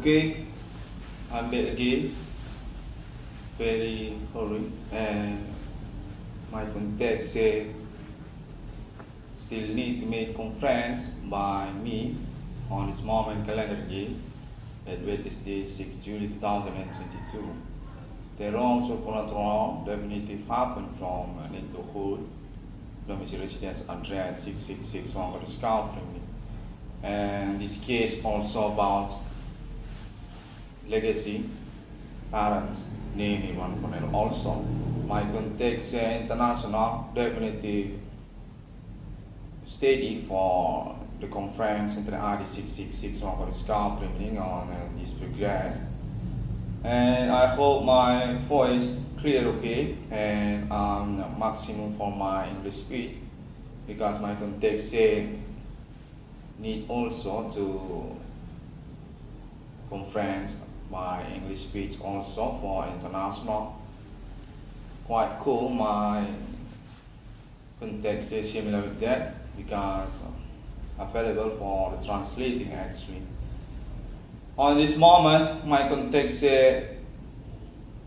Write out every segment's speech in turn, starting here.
Okay, I'm back again. Very sorry, and my contact say still need to make conference by me on this moment calendar again. At Wednesday, 6 July 2022. The wrong supernatural definitive happened from neighborhood domicile residence address 6661 for the scout family. And this case also about legacy parents name one panel also. My context international definitive study for the conference into the RD 6661 for the scout family on this progress. And I hope my voice clear okay and maximum for my English speech because my context say need also to conference my English speech also for international. Quite cool, my context is similar with that because available for the translating actually. On this moment, my context said,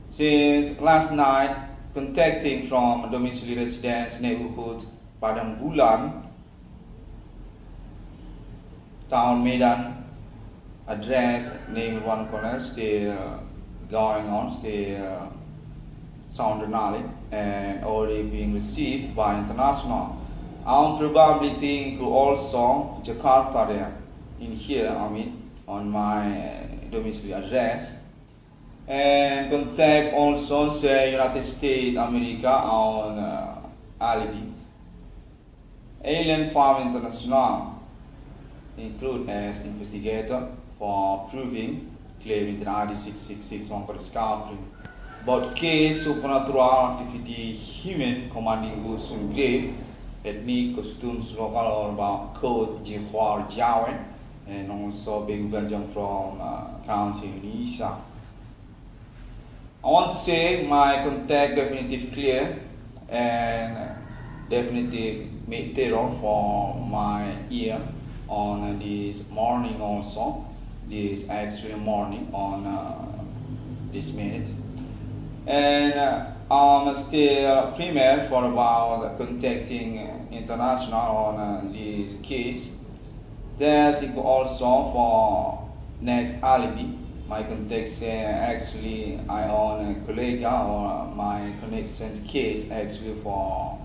since last night, contacting from domicile residence neighborhood Padang Bulan, Town Medan, address name one corner, still going on, still sound analysis and already being received by international. I'm probably think also Jakarta there in here, on my domicile address, and contact also say United States America on alibi. Alien Farm International include as investigator for proving claim in the ID 6661 for discovery. But case supernatural activity human commanding goods and grave, ethnic costumes local or about code Jihwar Jawan, and also Bigo from County Indonesia. I want to say my contact definitive clear and definitive made terror for my ear on this morning also, this actually morning on this minute. And I'm still prepared for about contacting international on this case. There's also for next alibi. My context actually I own a colleague or my connections case actually for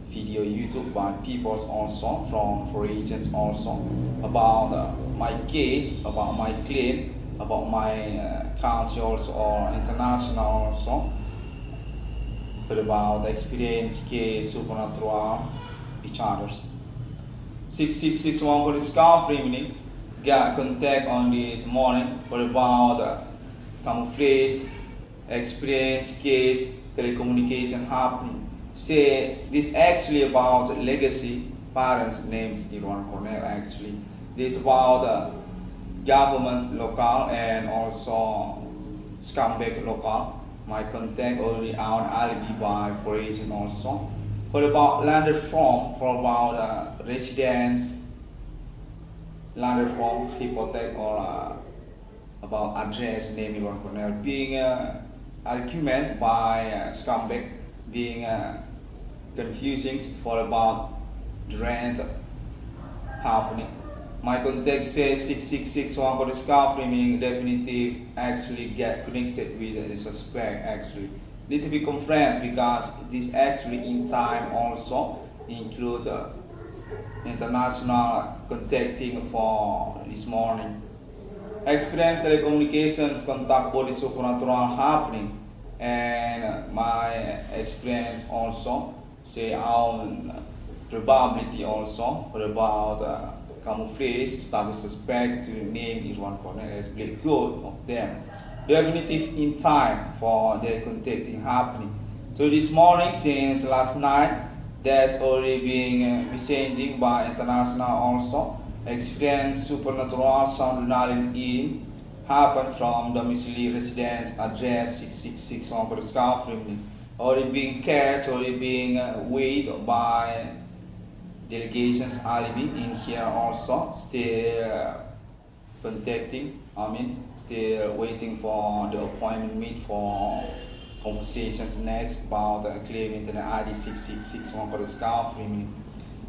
video YouTube by people also from for agents also about my case, about my claim, about my country also or international also, but about the experience case supernatural each others. 6661 for discovery got contact on this morning for about camouflage experience case telecommunication happening. Say this actually about legacy parents names Iran Cornell actually. This about government local and also scumbag local. My contact already on alibi by for agent also. For about landed from for about residence, landed from hypothec or about address name Iran Cornell being argument by scumbag being confusing for about the rent happening. My contact says 6661 for discovery meaning definitive actually get connected with the suspect actually. Need to be conferenced because this actually in time also include international contacting for this morning. Experience telecommunications contact body supernatural happening and my experience also say on probability also for about camouflage status suspect to name in one corner as Blake good of them. Definitive in time for their contacting happening. So this morning since last night there's already being messaging by international also. Experience supernatural sound eating happened from domicile residence address 6661 for discovery. Already being catch, already being weighed by delegations alibi in here also still contacting still waiting for the appointment meet for conversations next about claim internet ID 6661 for the scout remaining.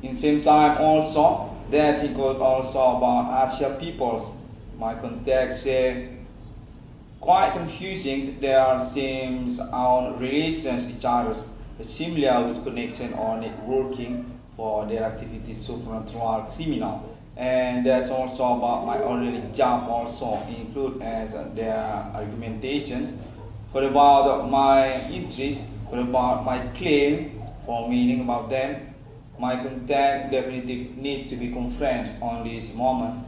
In same time also, there's include also about Asia peoples. My contact say quite confusing. There seems our relations each other's similar with connection or networking for their activities supernatural criminal. And there's also about my already job also include as their argumentations for about my interest, for about my claim, for meaning about them. My contact definitely need to be conferenced on this moment.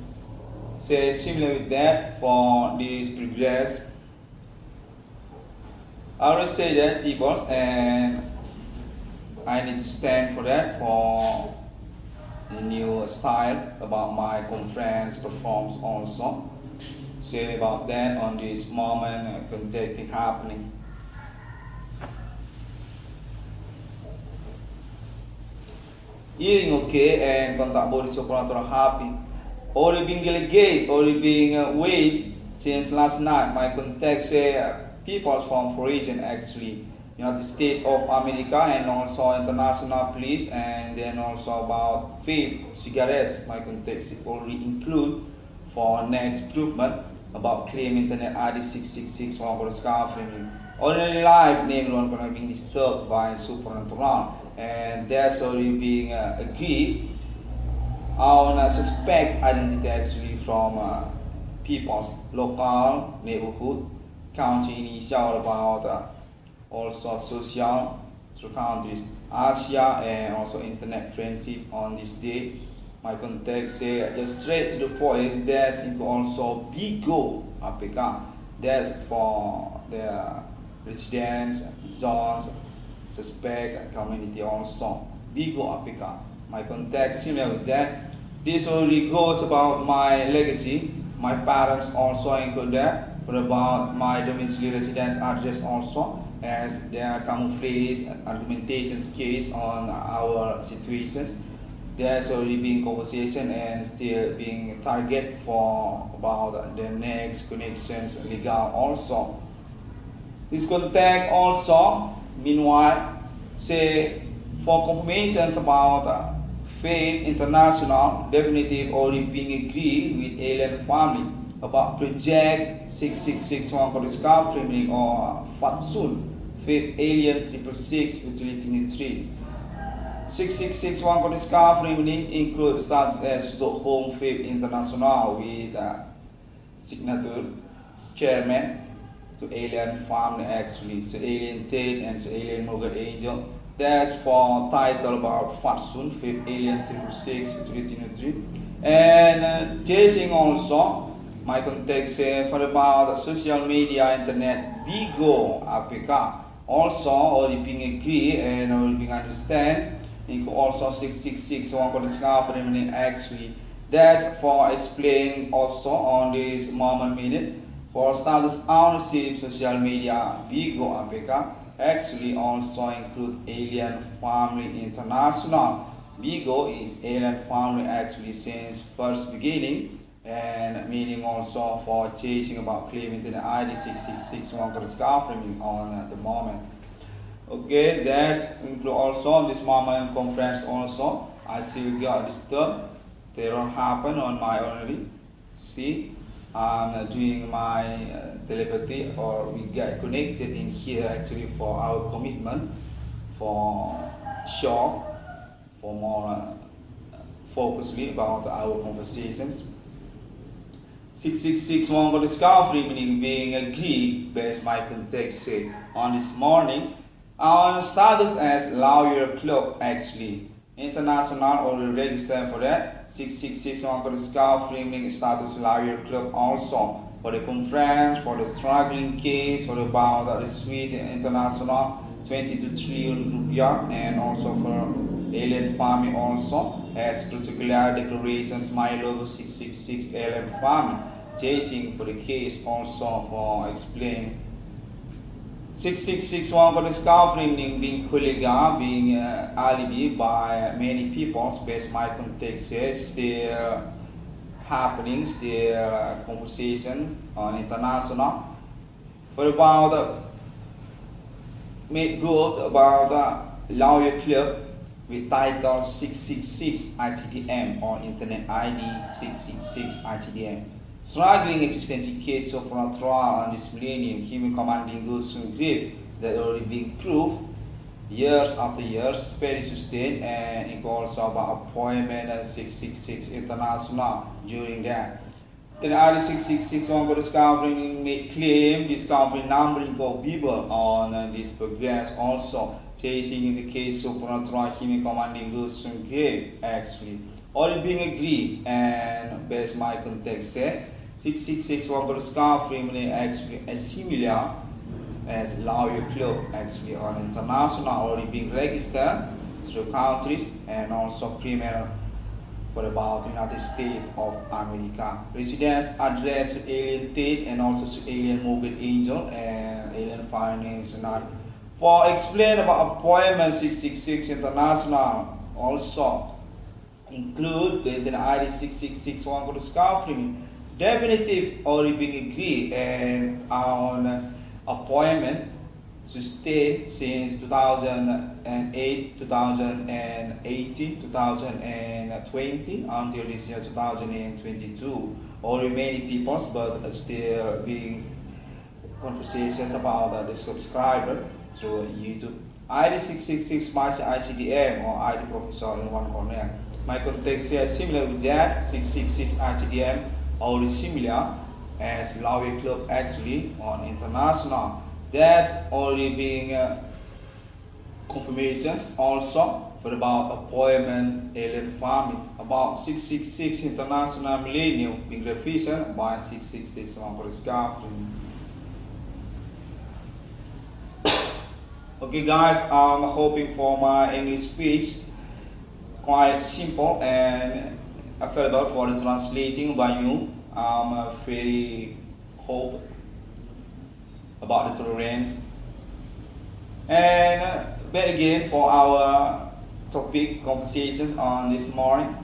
Say similar with that for this progress. I will say that people, and I need to stand for that for a new style about my conference performs also. Say about that on this moment contacting happening. Hearing okay and contact body supernatural happy. Already being delegate, already being wait since last night. My contact say people from foreign actually United States of America and also international police, and then also about vape cigarettes. My context already include for next improvement about claim internet ID 666 for the scaffolding. Ordinary life name one gonna be disturbed by supernatural, and that's already being agreed on suspect identity actually from people's local neighborhood, county initial about also social through countries, Asia and also internet friendship on this day. My contact say just straight to the point, there's into also Bigo APK. That's for the residents, zones, suspect community also. Bigo APK. My contact similar with that. This already goes about my legacy. My parents also include that. For about my domiciliary residence address also, as their camouflage argumentations case on our situations. There's already been conversation and still being target for about the next connections legal also. This contact also, meanwhile, say for confirmations about Faith International, definitive already being agreed with alien family about project 6661 for the discovery or Fatsun, Faith Alien 666 utility 3. 6661 for the discovery includes such as Stockholm Faith International with signature chairman to alien family actually, so alien Tate and so alien Morgan Angel. That's for title about Fatsun, Faith Alien 666 utility 3. And chasing also my context for about social media, internet, Bigo APK. Also, already being agree and already being understand. Also 666 one for the discovery actually. That's for explain also on this moment minute for status ownership social media Bigo APK. Actually also include Alien Family International. Bigo is Alien Family actually since first beginning, and meaning also for chasing about claiming to the ID 6661 for discovery on the moment. Okay, that's include also this moment conference also. I still got disturbed. Terror happened on my already. See, I'm doing my telepathy, or we get connected in here actually for our commitment, for sure, for more focusly about our conversations. 6661 for discovery meaning being agreed based my context say on this morning on status as lawyer club actually. International already registered for that. 6661 for discovery meaning status lawyer club also. For the conference, for the struggling case, for about the suite international 22 trillion rupiah, and also for alien family also as particular declarations my logo 666 alien family chasing for the case also for explain 6661 for discovery being colleague being alibi by many people space my context says still happening, still conversation on international. But about made good about lawyer club with title 666 Icdm or Internet ID 666 Icdm. Struggling existential case of trial on this millennium, human commanding goes to grip that already being proved years after years, very sustained, and it also about appointment and 666 international during that. Then ID 666 on discovering made claim discovering numbering of people on this progress also chasing in the case of trial human commanding goes to grip actually. All being agreed and based my context said 666 one discovering actually a similar as lawyer club actually on international already being registered through countries and also criminal for about United States of America. Residence address alien state and also alien mortgage angel and alien finance and that. For explain about appointment 666 international also include the ID 666 one for discovery definitive already being agreed and on appointment sustained since 2008, 2018, 2020 until this year 2022. All remaining peoples, but still being conversations about the subscriber through YouTube. ID 666 Master Icdm or ID Professor in one corner. My context here is similar with that 666 Icdm, already similar as lawyer club actually on international. There's already being confirmations also for about appointment alien farming about 666 international millennium being revision by 666 on for discovery. Okay guys, I'm hoping for my English speech quite simple and available for the translating by you. I'm very hope about the tolerance. And back again for our topic conversation on this morning.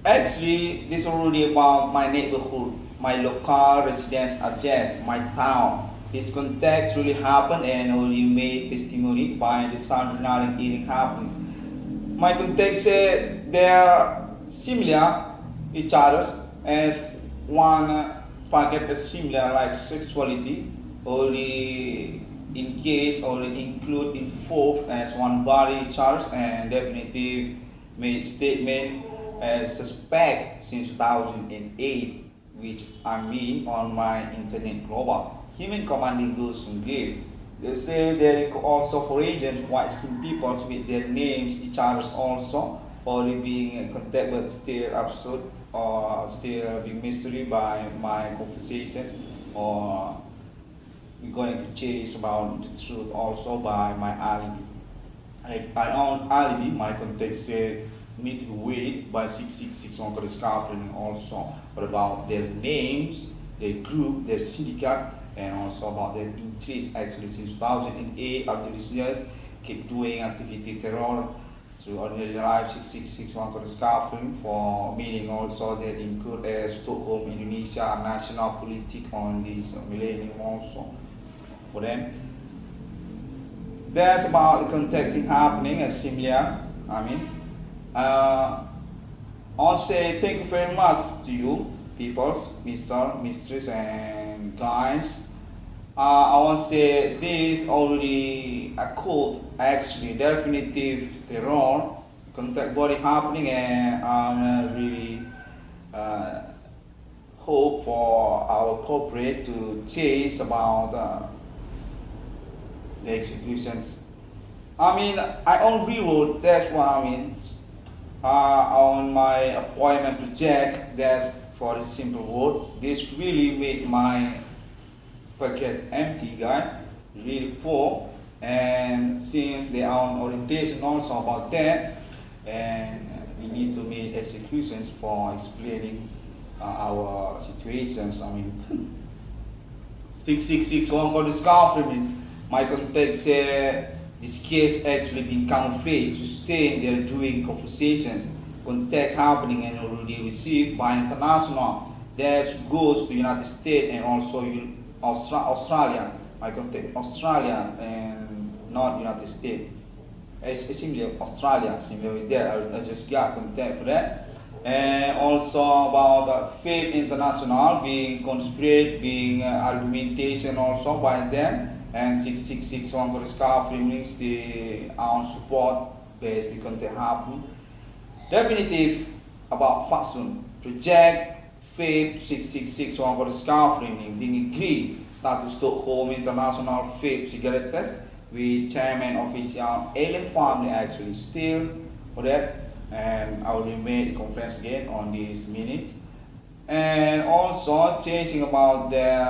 Actually, this is already about my neighborhood, my local residence address, my town. This context really happened and already made testimony by the sound regarding eating happening. My context said they are similar each other as one packet is similar like sexuality already engaged or include involved as one body charge and definitive made statement as suspect since 2008 which I mean on my internet global. Human commanding goes from grave. They say there are also for agents white skinned people with their names each other's also already being in contact but still absurd or still being mystery by my conversations or we're going to chase about the truth also by my alibi. I own alibi, my context said need to wait by 666 on the discovering also but about their names, their group, their syndicate and also about their interests actually since 2008 until this year keep doing activity terror through ordinary life 666 on the discovering for meaning also that include Stockholm, Indonesia national politics on this millennium also for them. That's about the contacting happening as similar. I mean I'll say thank you very much to you peoples, Mr. Mistress and guys. I want to say this already a code actually definitive terror contact body happening and I'm really hope for our corporate to chase about the executions. I mean I own reward, that's what I mean. On my appointment project, that's for the simple word. This really made my pocket empty, guys. Really poor. And since they are on orientation also about that, and we need to make executions for explaining our situations. I mean, 666 one for discovery. My context said this case actually been camouflaged to stay there doing conversations contact happening and already received by international that goes to United States and also Australia. I contact Australia and not United States. It's similar Australia, similar with that. I just got contact for that. And also about Faith International being conspired, being argumentation also by them, and 666 one for scarf links the own support based because they happen. Definitive about fashion project Faith 666 one for scarf link being agreed start to Stockholm International Faith cigarette test with chairman official alien family actually still for that. And I will make a conference again on these minutes. And also changing about their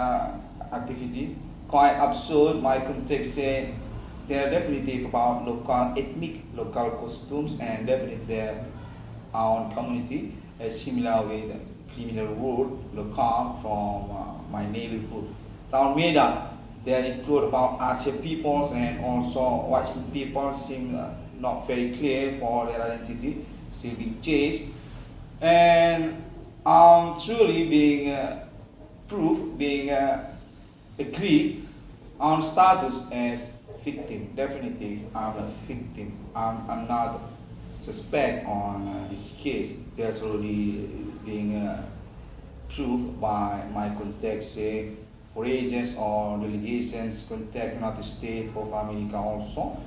activity, quite absurd. My context say they're definitely about local ethnic, local costumes, and definitely their own community, similar with criminal world, local from my neighborhood. Town Medan, they include about Asian peoples and also white people seem not very clear for their identity, still being changed, and truly being proved, being agreed on status as victim. Definitely, I'm a victim. I'm not suspect on this case. There's already being proved by my contact, say, for agents or delegations contact United States of America also.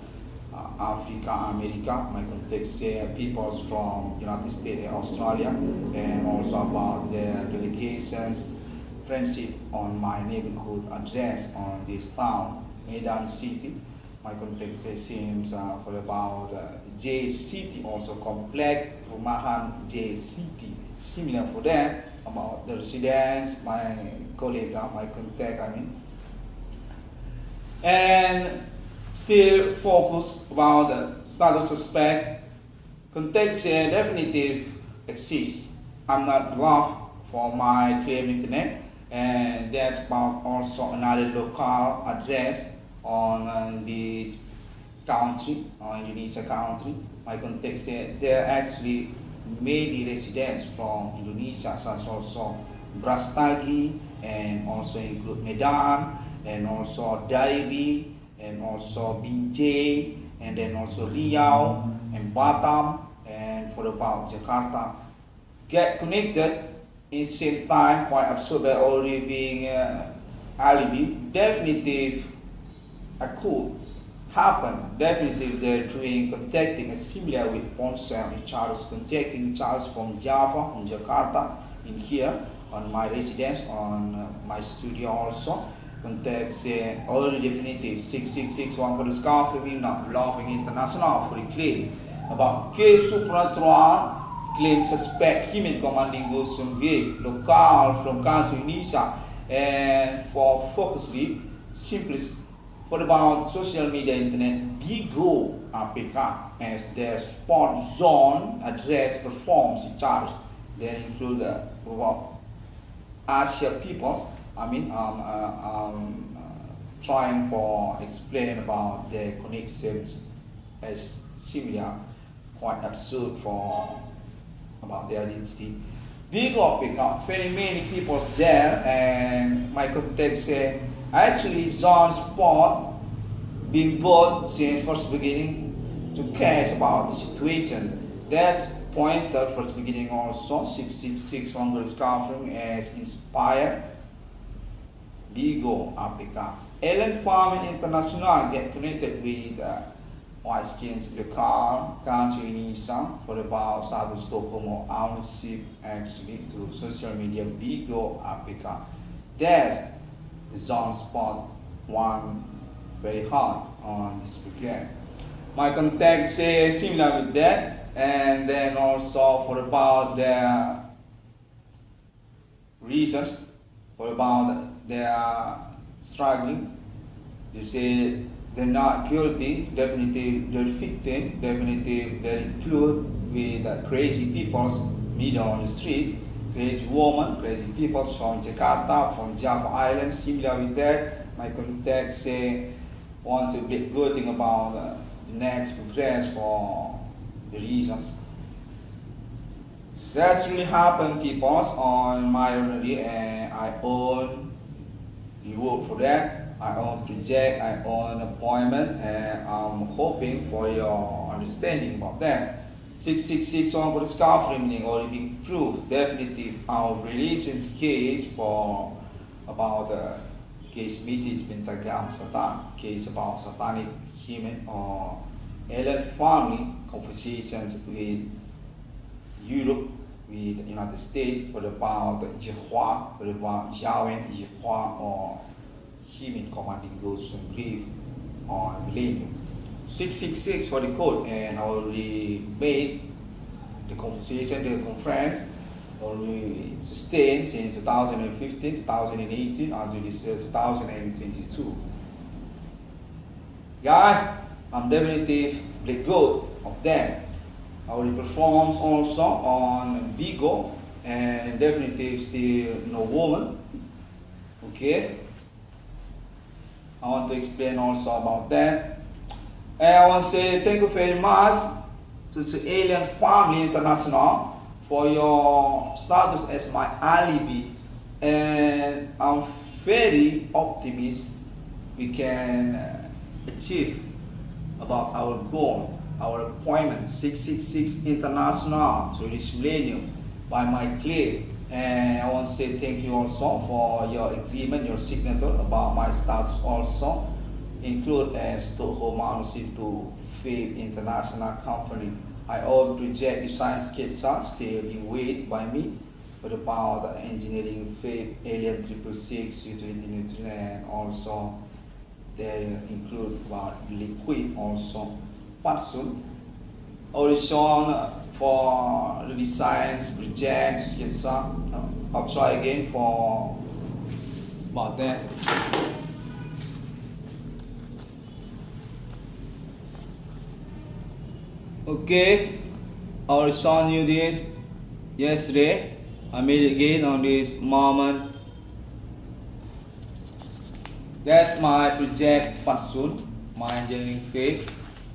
Africa, America, my contact say peoples from United States and Australia, and also about their delegations, friendship on my neighborhood address on this town, Medan City. My contact say seems for about J City, also complex Rumahan J City, similar for that, about the residents, my colleague, my contact, I mean. And still focus about the status suspect. Context definitive exists. I'm not bluff for my claim internet, and that's about also another local address on this country, on Indonesia country. My context said there are actually many residents from Indonesia, such also Brastagi, and also include Medan, and also Dairi, and also Binjai, and then also Riau, and Batam, and for about Jakarta. Get connected in same time, quite absurd, but already being alibi. Definitive could happen. Definitive they're doing contacting a similar with Ponsel and Charles, contacting Charles from Java, in Jakarta, in here, on my residence, on my studio also. Contact say already definitive 666 one for the scarf not laughing international for the claim about case supernatural claim suspect human commanding goes from grave local from country Indonesia, and for focusly simplest for about social media internet Bigo APK as their spot zone address performs in charts. They include about Asia peoples. I mean, trying for explain about the connections as similar, quite absurd for about their identity. Bigo pick up very many people there, and my contact say actually John Spot being bought since first beginning to care about the situation. That's pointer first beginning also 666 Hungary scarfing as inspired. Bigo APK. Alien Farm International get connected with white skins local country Indonesia for about South Stockholm or ownership actually through social media Bigo APK. There's the zone spot one very hard on this program. My contact say similar with that, and then also for about their reasons for about they are struggling. You say they're not guilty, definitely they're victim, definitely they're included with crazy people's middle on the street, crazy woman, crazy people from Jakarta, from Java Island, similar with that. My contact say want to be good thing about the next progress for the reasons. That's really happened, people, on my already, and I own reward for that. I own project, I own appointment, and I'm hoping for your understanding about that. 666 on for the scarf remaining already been proved definitive our relations case for about the case message pentagram satan case about satanic human or alien family conversations with Europe, with the United States for about Jehovah, for about Yahweh, Jehovah, or human commanding ghosts from grave on millennium. 666 for the code, and I already made the conversation, the conference already sustained since 2015, 2018 until this 2022. Guys, I'm definitely let go of them. I already performed also on Bigo, and definitely still no woman. Okay, I want to explain also about that. And I want to say thank you very much to the Alien Family International for your status as my alibi, and I'm very optimistic we can achieve about our goal, our appointment 666 International to this millennium by my claim. And I want to say thank you also for your agreement, your signature about my status also include as Stockholm ownership to FAVE International Company. I all project design sketches still being weighed by me for about the engineering FAVE Alien 666 utility neutrino, and also they include about liquid also Fatsun. Audition for the designs, projects, sketches. I'll try again for about that. Okay, I already shown you this yesterday. I made it again on this moment. That's my project Fatsun, my engineering phase.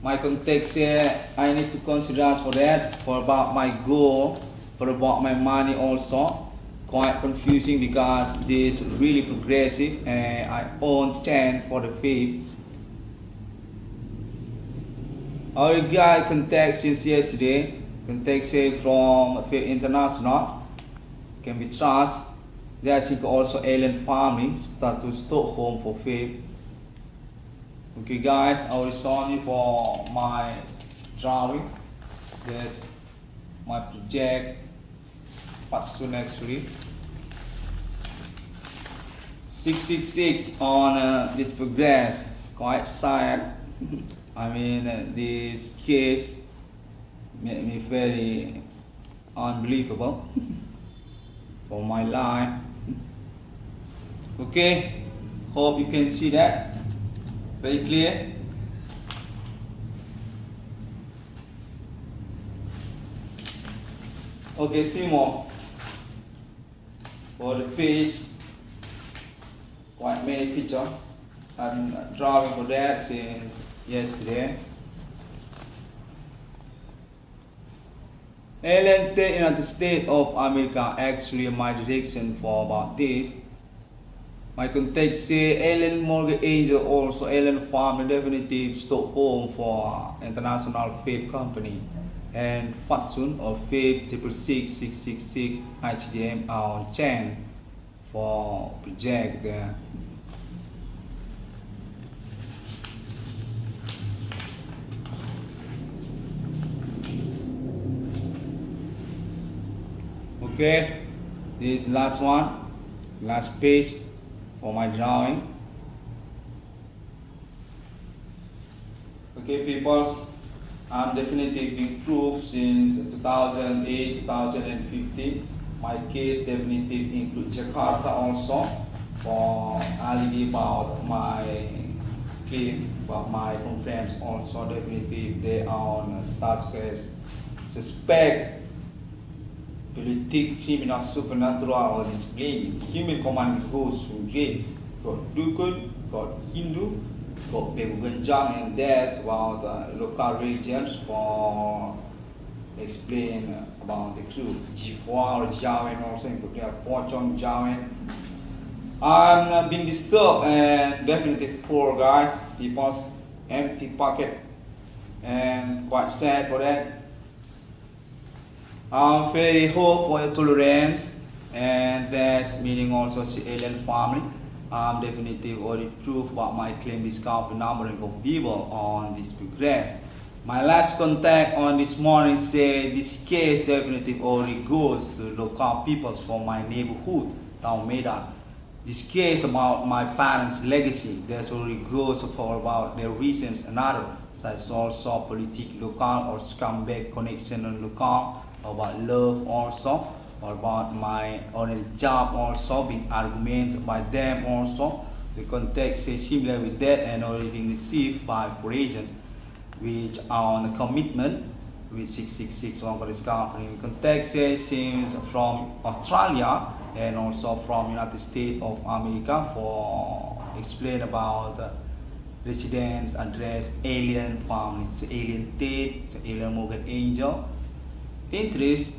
My context here, I need to consider for that, for about my goal, for about my money also. Quite confusing because this is really progressive, and I own 10 for the fee. Our guy contact since yesterday, contact say from FAVE International, can be trusted. There's also alien family, start to Stockholm for FAVE. Okay guys, I will show you for my drawing. That's my project, but soon actually. 666 on this progress, quite sad. I mean, this case made me very unbelievable for my life. Okay, hope you can see that very clear. Okay, still more for the page. Quite many pictures. I'm drawing for that since yesterday. Alien United States of America, actually my direction for about this. My context say alien mortgage angel, also alien farm definitive Stockholm for international FAVE company, and Fatsun or FAVE 666 Icdm on chain for project there. Okay, this last one, last page for my drawing. Okay, people, I'm definitely improved since 2008, 2015. My case definitely includes Jakarta also for alibi about my claim, but my friends also definitely they are on status as suspect. Politik, criminal, supernatural, or display human command goes to grave. Got Dukun, got Hindu, got Beguganjang, and there's about local religions for explain about the crew. G4 or Jawen also including Fortune Jawen. I'm being disturbed and definitely poor guys, people's empty pocket, and quite sad for that. I'm very hope for your tolerance, and that's meaning also the alien family. I'm definitely already proof about my claim discount numbering of people on this progress. My last contact on this morning said this case definitely already goes to local peoples from my neighborhood, Town Medan. This case about my parents' legacy, there's already goes for about their reasons and other, such also political local or scumbag connection on local, about love also, or about my own job also, being arguments by them also. The context is similar with that and already being received by four agents, which are on a commitment with 666 one for discovery. Context seems from Australia and also from United States of America for explain about residence address alien family. So alien Tate, so alien Morgan Angel. Interest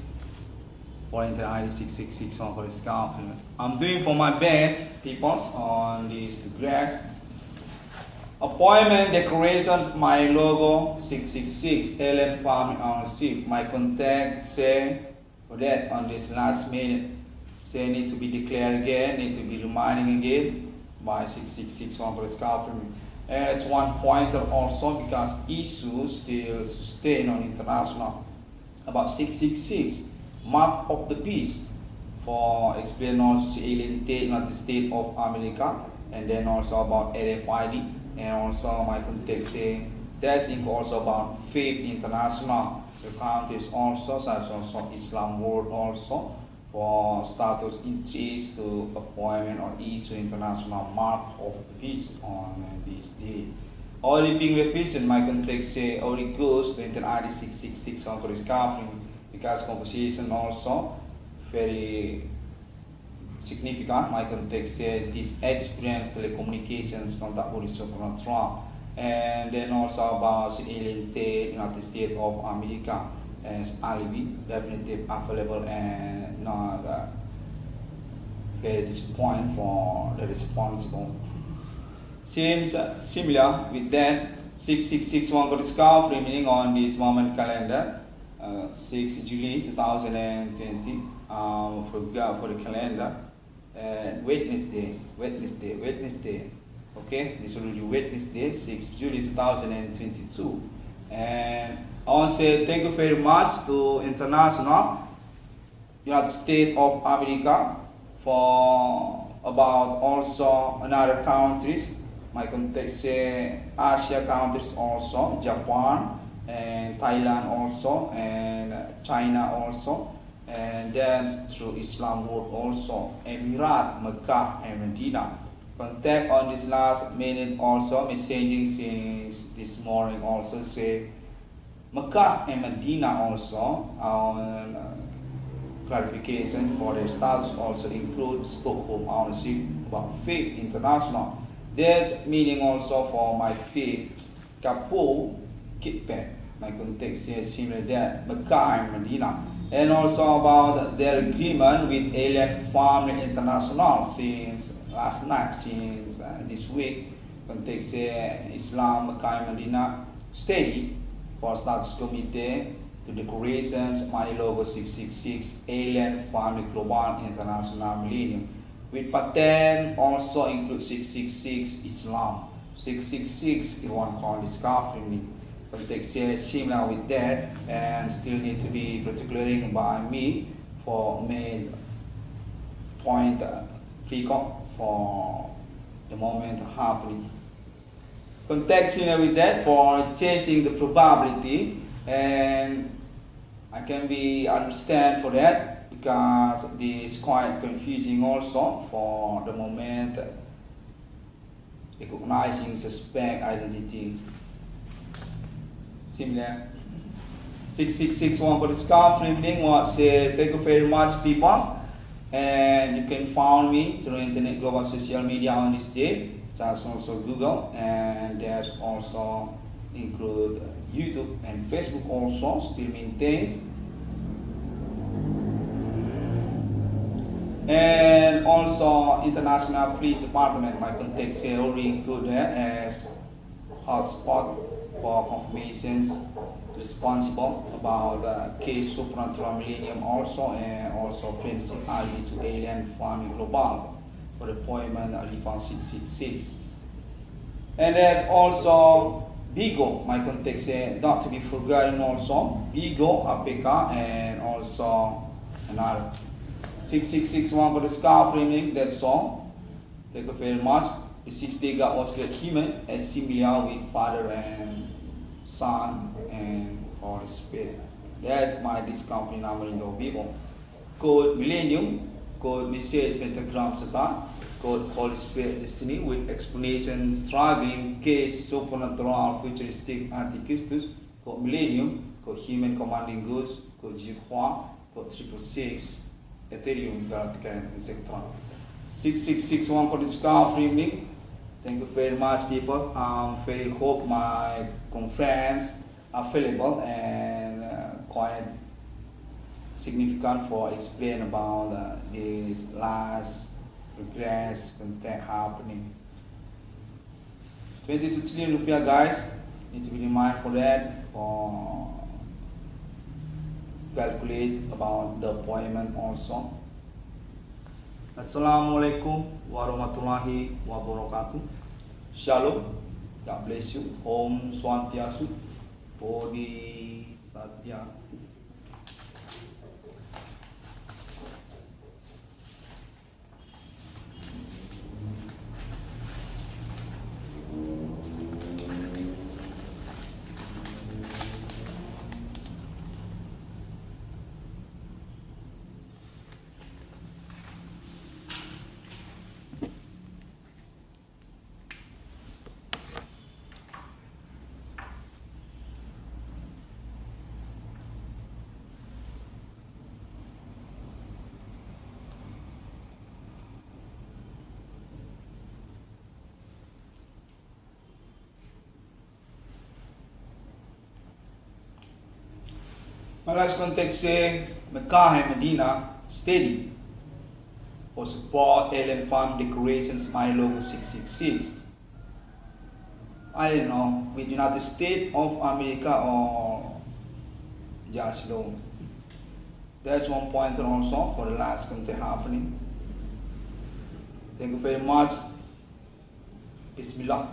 for Inter ID 666 one for discovery. I'm doing for my best, people, on this progress. Appointment decorations, my logo 666 alien family ownership. My contact say for that on this last minute. Say need to be declared again, need to be reminding again by 666 one for discovery. As one pointer also because issues still sustain on international about 666 mark of the beast for explain also alien United States of America, and then also about RFID, and also my context say that's also about faith international. The countries also such as also Islam world also for status interest to appointment or issue international mark of the beast on this day. Already being revision, my context say already goes to Inter ID 666 on for discovery because composition also very significant. My context says this experience telecommunications contact with Trump, and then also about the alien United States of America as alibi definitely available and not very disappointing for the responsible. Seems similar with that 6661 for discovery meaning on this moment calendar 6 July 2020 for the calendar Wednesday. Okay, this will be Wednesday 6 July 2022, and I want to say thank you very much to International United States of America for about also another countries. My context say Asia countries also, Japan and Thailand also, and China also, and then through Islam world also, Emirat, Mecca and Medina. Contact on this last minute also, messaging since this morning also say Mecca and Medina also on clarification for their status also include Stockholm ownership about faith international. There's meaning also for my faith Kapo Kitpet. My context says similar that Mecca and Medina. And also about their agreement with Alien Family International since last night, since this week. Context say Islam, Mecca and Medina steady for status committee to decorations, my logo 666 Alien Family Global International Millennium. With patent also include 666 Islam. 666 is one called discovery me. Context is similar with that and still need to be particularly by me for main point pick up for the moment happening. Context similar with that for chasing the probability, and I can be understand for that because this is quite confusing also for the moment recognizing suspect identity. Similar 6661 for discovery evening was say thank you very much people, and you can find me through internet global social media on this day. That's also Google, and there's also include YouTube and Facebook also still maintains. And also International Police Department, my contacts here already include there as hotspot for confirmations responsible about case supernatural millennium also, and also forensic ID to alien farming global for the appointment Alifan 666. And there's also Bigo, my contacts here, not to be forgotten also, Bigo, APK, and also another 6661 for the scarf framing, that's all. Thank you very much. The 6-day God was the achievement as similar with Father and Son and Holy Spirit. That's my discount number in the Bible. Code Millennium, code Message Pentagram Satan, code Holy Spirit Destiny with explanation, struggling, case, supernatural, futuristic, antichrist, code Millennium, code Human Commanding Goods, code Jihua, code 666, Ethereum, Galactica, etc. 6661 for the scarf framing. Thank you very much, people. Very hope my conference available and quite significant for explain about this last regress content happening. 22 trillion rupiah, guys. Need to be mindful that for calculate about the appointment also. Assalamualaikum warahmatullahi wabarakatuh. Shalom. God bless you. Om Swantiasu. Bodhisattva. My last contact say Mecca and Medina steady for support alien farm decorations, my logo 666. I don't know, with United States of America or just low. There's one pointer also for the last contact happening. Thank you very much. Bismillah.